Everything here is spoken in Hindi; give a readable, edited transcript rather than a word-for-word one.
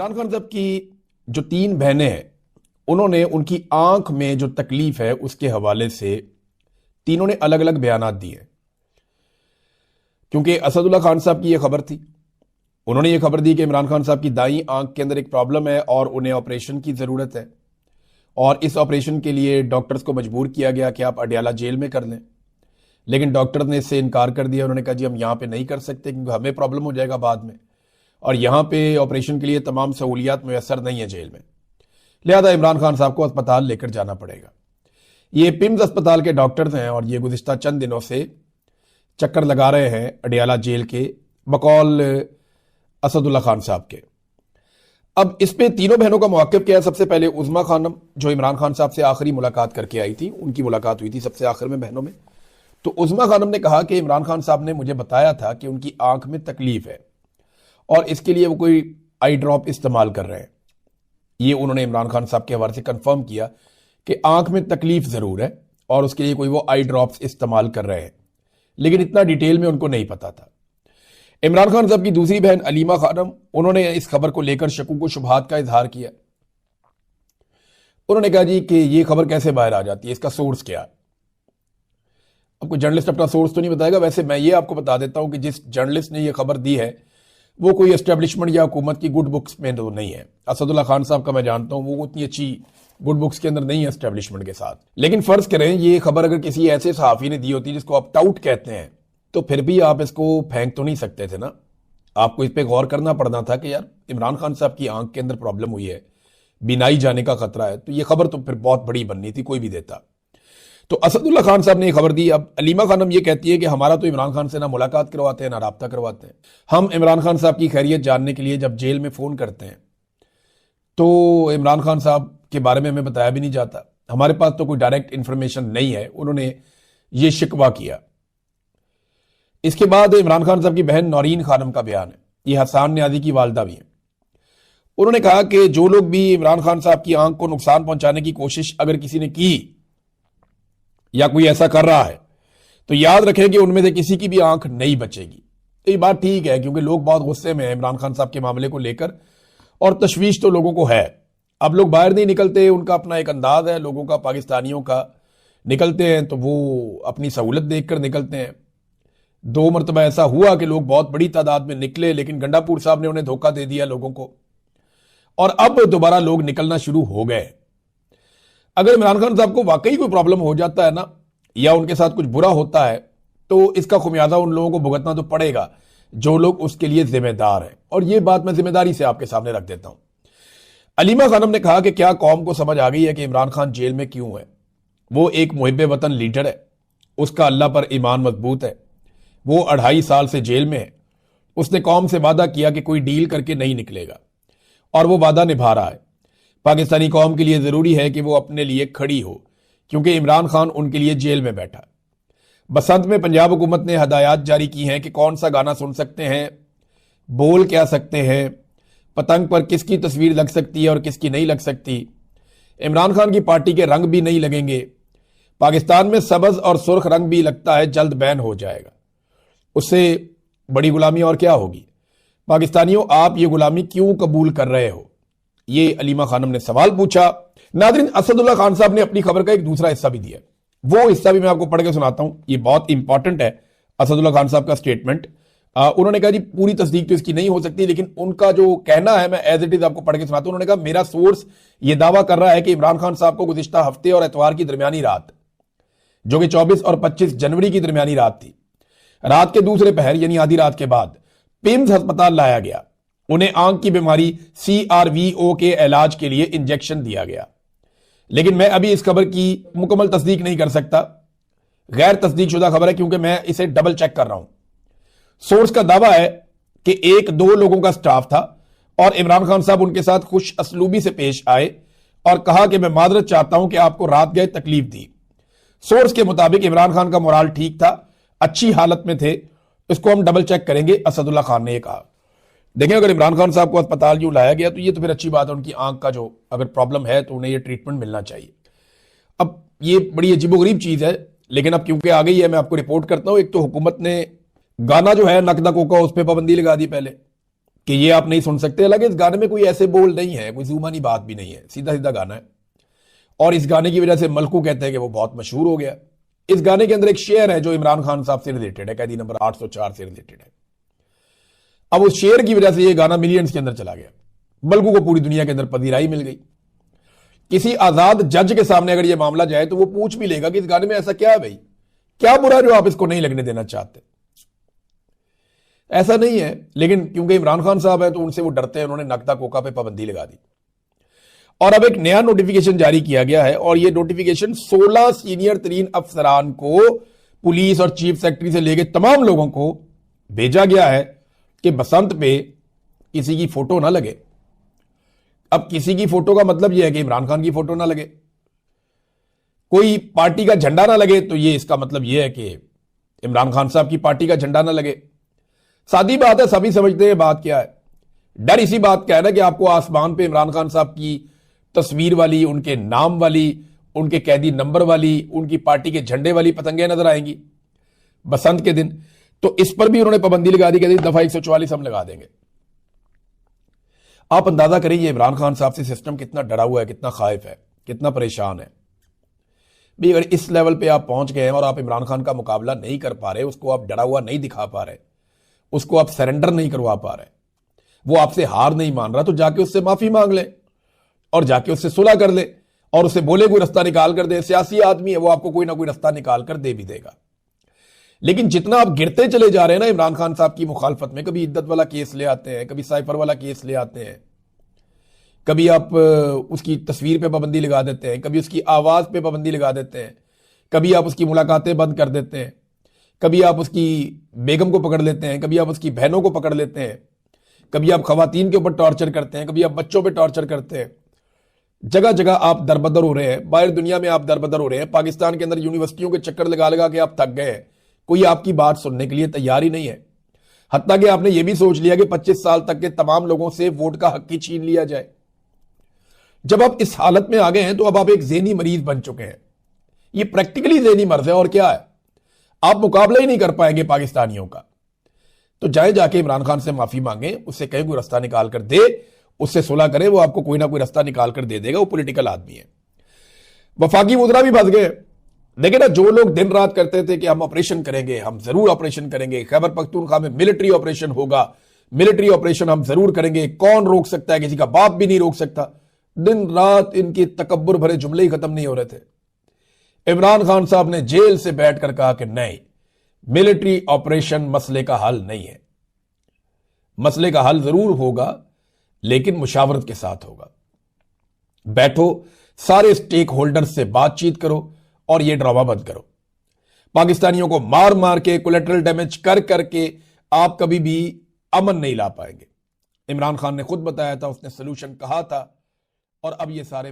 इमरान खान साहब की जो तीन बहनें हैं, उन्होंने उनकी आंख में जो तकलीफ है उसके हवाले से तीनों ने अलग अलग बयानात दिए। क्योंकि असदुल्ला खान साहब की यह खबर थी, उन्होंने ये खबर दी कि इमरान खान साहब की दाईं आंख के अंदर एक प्रॉब्लम है और उन्हें ऑपरेशन की ज़रूरत है, और इस ऑपरेशन के लिए डॉक्टर्स को मजबूर किया गया कि आप अडयाला जेल में कर लें। लेकिन डॉक्टर ने इससे इनकार कर दिया। उन्होंने कहा जी हम यहाँ पे नहीं कर सकते क्योंकि हमें प्रॉब्लम हो जाएगा बाद में, और यहाँ पे ऑपरेशन के लिए तमाम सहूलियात मैसर नहीं है जेल में, लिहाजा इमरान खान साहब को अस्पताल लेकर जाना पड़ेगा। ये पिम्स अस्पताल के डॉक्टर्स हैं और ये गुज़िश्ता चंद दिनों से चक्कर लगा रहे हैं अडयाला जेल के बकौल असदुल्ला खान साहब के। अब इस पे तीनों बहनों का मौक़िफ़ क्या है? सबसे पहले उज़मा खानम, जो इमरान खान साहब से आखिरी मुलाकात करके आई थी, उनकी मुलाकात हुई थी सबसे आखिर में बहनों में। तो उज़मा खानम ने कहा कि इमरान खान साहब ने मुझे बताया था कि उनकी आंख में तकलीफ है और इसके लिए वो कोई आई ड्रॉप इस्तेमाल कर रहे हैं। ये उन्होंने इमरान खान साहब के हवाले से कंफर्म किया कि आंख में तकलीफ ज़रूर है और उसके लिए कोई वो आई ड्रॉप्स इस्तेमाल कर रहे हैं, लेकिन इतना डिटेल में उनको नहीं पता था। इमरान खान साहब की दूसरी बहन अलीमा खानम, उन्होंने इस खबर को लेकर शकूक व शुबहात का इजहार किया। उन्होंने कहा जी कि ये खबर कैसे बाहर आ जाती है, इसका सोर्स क्या है? अब कोई जर्नलिस्ट अपना सोर्स तो नहीं बताएगा। वैसे मैं ये आपको बता देता हूं कि जिस जर्नलिस्ट ने ये खबर दी है वो कोई एस्टेब्लिशमेंट या हुकूमत की गुड बुक्स में तो नहीं है। असदुल्ला खान साहब का मैं जानता हूं, वो उतनी अच्छी गुड बुक्स के अंदर नहीं है एस्टेब्लिशमेंट के साथ। लेकिन फर्ज करें ये खबर अगर किसी ऐसे सहाफ़ी ने दी होती जिसको आप टाउट कहते हैं, तो फिर भी आप इसको फेंक तो नहीं सकते थे ना। आपको इस पर गौर करना पड़ना था कि यार इमरान खान साहब की आंख के अंदर प्रॉब्लम हुई है, बीनाई जाने का खतरा है, तो ये खबर तो फिर बहुत बड़ी बननी थी, कोई भी देता। तो असदुल्ला खान साहब ने ये खबर दी। अब अलीमा खानम ये कहती है कि हमारा तो इमरान खान से ना मुलाकात करवाते हैं ना राब्ता करवाते हैं। हम इमरान खान साहब की खैरियत जानने के लिए जब जेल में फ़ोन करते हैं तो इमरान खान साहब के बारे में हमें बताया भी नहीं जाता। हमारे पास तो कोई डायरेक्ट इंफॉर्मेशन नहीं है। उन्होंने ये शिकवा किया। इसके बाद इमरान खान साहब की बहन नौरीन खानम का बयान है, ये हसान न्याजी की वालदा भी है। उन्होंने कहा कि जो लोग भी इमरान खान साहब की आंख को नुकसान पहुंचाने की कोशिश अगर किसी ने की या कोई ऐसा कर रहा है तो याद रखें कि उनमें से किसी की भी आंख नहीं बचेगी। तो ये बात ठीक है क्योंकि लोग बहुत गुस्से में हैं इमरान खान साहब के मामले को लेकर, और तशवीश तो लोगों को है। अब लोग बाहर नहीं निकलते, उनका अपना एक अंदाज है लोगों का, पाकिस्तानियों का। निकलते हैं तो वो अपनी सहूलत देखकर निकलते हैं। 2 मरतबा ऐसा हुआ कि लोग बहुत बड़ी तादाद में निकले, लेकिन गंडापुर साहब ने उन्हें धोखा दे दिया लोगों को, और अब दोबारा लोग निकलना शुरू हो गए। अगर इमरान खान साहब को वाकई कोई प्रॉब्लम हो जाता है ना, या उनके साथ कुछ बुरा होता है, तो इसका खुमियाजा उन लोगों को भुगतना तो पड़ेगा जो लोग उसके लिए जिम्मेदार हैं। और ये बात मैं जिम्मेदारी से आपके सामने रख देता हूं। अलीमा खानम ने कहा कि क्या कौम को समझ आ गई है कि इमरान खान जेल में क्यों है? वो एक मुहिब्बे वतन लीडर है, उसका अल्लाह पर ईमान मजबूत है, वो 2.5 साल से जेल में है। उसने कौम से वादा किया कि कोई डील करके नहीं निकलेगा, और वो वादा निभा रहा है। पाकिस्तानी कौम के लिए ज़रूरी है कि वो अपने लिए खड़ी हो, क्योंकि इमरान खान उनके लिए जेल में बैठा। बसंत में पंजाब हुकूमत ने हदायत जारी की हैं कि कौन सा गाना सुन सकते हैं, बोल क्या सकते हैं, पतंग पर किसकी तस्वीर लग सकती है और किसकी नहीं लग सकती। इमरान खान की पार्टी के रंग भी नहीं लगेंगे। पाकिस्तान में सब्ज़ और सुर्ख रंग भी लगता है जल्द बैन हो जाएगा। उससे बड़ी गुलामी और क्या होगी? पाकिस्तानियों, आप ये गुलामी क्यों कबूल कर रहे हो? ये अलीमा खानम ने सवाल पूछा। नाज़रीन, असदुल्ला खान साहब ने अपनी खबर का एक दूसरा हिस्सा भी दिया। वो हिस्सा भी मैं आपको पढ़ के सुनाता हूं। ये बहुत इंपॉर्टेंट है असदुल्ला खान साहब का स्टेटमेंट। उन्होंने कहा जी पूरी तस्दीक तो इसकी नहीं हो सकती, लेकिन उनका जो कहना है मैं एज इट इज आपको पढ़ के सुनाता हूं। उन्होंने कहा मेरा सोर्स ये दावा कर रहा है कि इमरान खान साहब को गुज़िश्ता हफ्ते और एतवार की दरमियानी रात, जो कि 24 और 25 जनवरी की दरमियानी रात थी, रात के दूसरे पहर यानी आधी रात के बाद पिम्स अस्पताल लाया गया। उन्हें आंख की बीमारी CRVO के इलाज के लिए इंजेक्शन दिया गया। लेकिन मैं अभी इस खबर की मुकम्मल तस्दीक नहीं कर सकता, गैर तस्दीक शुदा खबर है, क्योंकि मैं इसे डबल चेक कर रहा हूं। सोर्स का दावा है कि 1-2 लोगों का स्टाफ था और इमरान खान साहब उनके साथ खुश असलूबी से पेश आए और कहा कि मैं मादरत चाहता हूं कि आपको रात गए तकलीफ दी। सोर्स के मुताबिक इमरान खान का मोराल ठीक था, अच्छी हालत में थे। इसको हम डबल चेक करेंगे, असदुल्ला खान ने कहा। देखें, अगर इमरान खान साहब को अस्पताल यूं लाया गया तो ये तो फिर अच्छी बात है। उनकी आंख का जो अगर प्रॉब्लम है तो उन्हें ये ट्रीटमेंट मिलना चाहिए। अब ये बड़ी अजीबोगरीब चीज़ है, लेकिन अब क्योंकि आ गई है मैं आपको रिपोर्ट करता हूं। एक तो हुकूमत ने गाना जो है नकदा कोका, उस पर पाबंदी लगा दी पहले, कि ये आप नहीं सुन सकते। हालांकि इस गाने में कोई ऐसे बोल नहीं है, कोई जुबानी बात भी नहीं है, सीधा सीधा गाना है। और इस गाने की वजह से मलकू कहते हैं कि वो बहुत मशहूर हो गया। इस गाने के अंदर एक शेर है जो इमरान खान साहब से रिलेटेड है, कैदी नंबर 804 से रिलेटेड है। अब उस शेर की वजह से ये गाना मिलियंस के अंदर चला गया। मलकू को पूरी दुनिया के अंदर पजीराई मिल गई। किसी आजाद जज के सामने अगर ये मामला जाए तो वो पूछ भी लेगा कि इस गाने में ऐसा क्या है भाई, क्या बुरा जो आप इसको नहीं लगने देना चाहते। ऐसा नहीं है, लेकिन क्योंकि इमरान खान साहब हैं तो उनसे वो डरते हैं, उन्होंने नकदा कोका पे पाबंदी लगा दी। और अब एक नया नोटिफिकेशन जारी किया गया है, और ये नोटिफिकेशन 16 सीनियर तरीन अफसरान को, पुलिस और चीफ सेक्रेटरी से लेकर तमाम लोगों को भेजा गया है कि बसंत पे किसी की फोटो ना लगे। अब किसी की फोटो का मतलब यह है कि इमरान खान की फोटो ना लगे, कोई पार्टी का झंडा ना लगे, तो ये इसका मतलब यह है कि इमरान खान साहब की पार्टी का झंडा ना लगे। सादी बात है, सभी समझते हैं बात क्या है। डर इसी बात का है ना कि आपको आसमान पे इमरान खान साहब की तस्वीर वाली, उनके नाम वाली, उनके कैदी नंबर वाली, उनकी पार्टी के झंडे वाली पतंगें नजर आएंगी बसंत के दिन। तो इस पर भी उन्होंने पाबंदी लगा दी, कहती दफा 144 हम लगा देंगे। आप अंदाजा करिए इमरान खान साहब से सिस्टम कितना डरा हुआ है, कितना खाइफ है, कितना परेशान है भी। अगर इस लेवल पे आप पहुंच गए हैं और आप इमरान खान का मुकाबला नहीं कर पा रहे, उसको आप डरा हुआ नहीं दिखा पा रहे, उसको आप सरेंडर नहीं करवा पा रहे, वो आपसे हार नहीं मान रहा, तो जाके उससे माफी मांग ले और जाके उससे सुलह कर ले और उससे बोले कोई रास्ता निकाल कर दे। सियासी आदमी है, वो आपको कोई ना कोई रास्ता निकाल कर दे भी देगा। लेकिन जितना आप गिरते चले जा रहे हैं ना इमरान खान साहब की मुखालफत में, कभी इद्दत वाला केस ले आते हैं, कभी साइफर वाला केस ले आते हैं, कभी आप उसकी तस्वीर पे पाबंदी लगा देते हैं, कभी उसकी आवाज पे पाबंदी लगा देते हैं, कभी आप उसकी मुलाकातें बंद कर देते हैं, कभी आप उसकी बेगम को पकड़ लेते हैं, कभी आप उसकी बहनों को पकड़ लेते हैं, कभी आप खवातीन के ऊपर टॉर्चर करते हैं, कभी आप बच्चों पे टॉर्चर करते हैं। जगह जगह आप दरबदर हो रहे हैं, बाहर दुनिया में आप दरबदर हो रहे हैं। पाकिस्तान के अंदर यूनिवर्सिटियों के चक्कर लगा लगा के आप थक गए हैं, कोई आपकी बात सुनने के लिए तैयार ही नहीं है। हत्ता कि आपने यह भी सोच लिया कि 25 साल तक के तमाम लोगों से वोट का हक ही छीन लिया जाए। जब आप इस हालत में आ गए हैं तो अब आप एक ज़हनी मरीज बन चुके हैं। ये प्रैक्टिकली ज़हनी मर्ज है, और क्या है, आप मुकाबला ही नहीं कर पाएंगे पाकिस्तानियों का। तो जाए जाके इमरान खान से माफी मांगे, उससे कहीं कोई रास्ता निकाल कर दे, उससे सुलह करे, वो आपको कोई ना कोई रास्ता निकाल कर दे देगा। वो पॉलिटिकल आदमी है। वफाकी वज़रा भी फंस गए। देखिए ना, जो लोग दिन रात करते थे कि हम ऑपरेशन करेंगे, हम जरूर ऑपरेशन करेंगे, खैबर पख्तूनख्वा में मिलिट्री ऑपरेशन होगा, मिलिट्री ऑपरेशन हम जरूर करेंगे, कौन रोक सकता है, किसी का बाप भी नहीं रोक सकता। दिन रात इनकी तकब्बुर भरे जुमले ही खत्म नहीं हो रहे थे। इमरान खान साहब ने जेल से बैठकर कहा कि नहीं, मिलिट्री ऑपरेशन मसले का हल नहीं है। मसले का हल जरूर होगा, लेकिन मुशावरत के साथ होगा। बैठो, सारे स्टेक होल्डर्स से बातचीत करो और यह ड्रामा बंद करो। पाकिस्तानियों को मार मार के, कोलेटरल डैमेज कर करके आप कभी भी अमन नहीं ला पाएंगे। इमरान खान ने खुद बताया था, उसने सोल्यूशन कहा था, और अब ये सारे